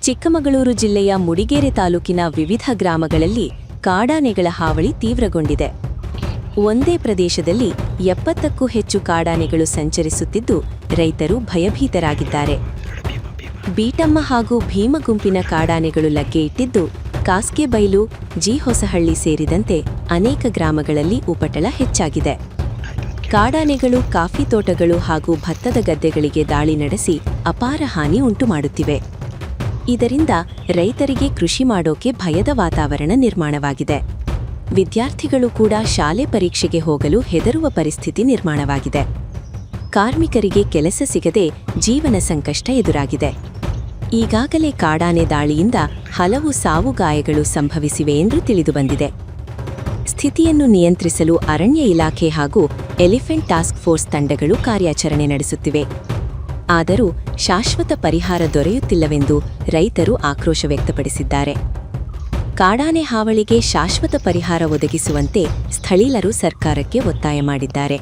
ಚಿಕ್ಕಮಗಳೂರು ಜಿಲ್ಲೆಯ ಮೂಡಿಗೆರೆ ತಾಲೂಕಿನ ವಿವಿಧ ಗ್ರಾಮಗಳಲ್ಲಿ ಕಾಡಾನೆಗಳ ಹಾವಳಿ ತೀವ್ರಗೊಂಡಿದೆ. ಒಂದೇ ಪ್ರದೇಶದಲ್ಲಿ 70ಕ್ಕೂ ಹೆಚ್ಚು ಕಾಡಾನೆಗಳು ಸಂಚರಿಸುತ್ತಿದ್ದು ರೈತರು ಭಯಭೀತರಾಗಿದ್ದಾರೆ. ಬೀಟಮ್ಮ ಹಾಗೂ ಭೀಮ ಗುಂಪಿನ ಕಾಡಾನೆಗಳು ಲಗ್ಗೆ ಇಟ್ಟಿದ್ದು ಕಾಸ್ಕೆಬೈಲು, ಜಿ ಹೊಸಹಳ್ಳಿ ಸೇರಿದಂತೆ ಅನೇಕ ಗ್ರಾಮಗಳಲ್ಲಿ ಉಪಟಳ ಹೆಚ್ಚಾಗಿದೆ. ಕಾಡಾನೆಗಳು ಕಾಫಿ ತೋಟಗಳು ಹಾಗೂ ಭತ್ತದ ಗದ್ದೆಗಳಿಗೆ ದಾಳಿ ನಡೆಸಿ ಅಪಾರ ಹಾನಿ ಉಂಟುಮಾಡುತ್ತಿವೆ. ಇದರಿಂದ ರೈತರಿಗೆ ಕೃಷಿ ಮಾಡೋಕೆ ಭಯದ ವಾತಾವರಣ ನಿರ್ಮಾಣವಾಗಿದೆ. ವಿದ್ಯಾರ್ಥಿಗಳು ಕೂಡ ಶಾಲೆ ಪರೀಕ್ಷೆಗೆ ಹೋಗಲು ಹೆದರುವ ಪರಿಸ್ಥಿತಿ ನಿರ್ಮಾಣವಾಗಿದೆ. ಕಾರ್ಮಿಕರಿಗೆ ಕೆಲಸ ಸಿಗದೆ ಜೀವನ ಸಂಕಷ್ಟ ಎದುರಾಗಿದೆ. ಈಗಾಗಲೇ ಕಾಡಾನೆ ದಾಳಿಯಿಂದ ಹಲವು ಸಾವು ಗಾಯಗಳು ಸಂಭವಿಸಿವೆ ಎಂದು ತಿಳಿದುಬಂದಿದೆ. ಸ್ಥಿತಿಯನ್ನು ನಿಯಂತ್ರಿಸಲು ಅರಣ್ಯ ಇಲಾಖೆ ಹಾಗೂ ಎಲಿಫೆಂಟ್ ಟಾಸ್ಕ್ ಫೋರ್ಸ್ ತಂಡಗಳು ಕಾರ್ಯಾಚರಣೆ ನಡೆಸುತ್ತಿವೆ. ಆದರೂ ಶಾಶ್ವತ ಪರಿಹಾರ ದೊರೆಯುತ್ತಿಲ್ಲವೆಂದು ರೈತರು ಆಕ್ರೋಶ ವ್ಯಕ್ತಪಡಿಸಿದ್ದಾರೆ. ಕಾಡಾನೆ ಹಾವಳಿಗೆ ಶಾಶ್ವತ ಪರಿಹಾರ ಒದಗಿಸುವಂತೆ ಸ್ಥಳೀಯರು ಸರ್ಕಾರಕ್ಕೆ ಒತ್ತಾಯ ಮಾಡಿದ್ದಾರೆ.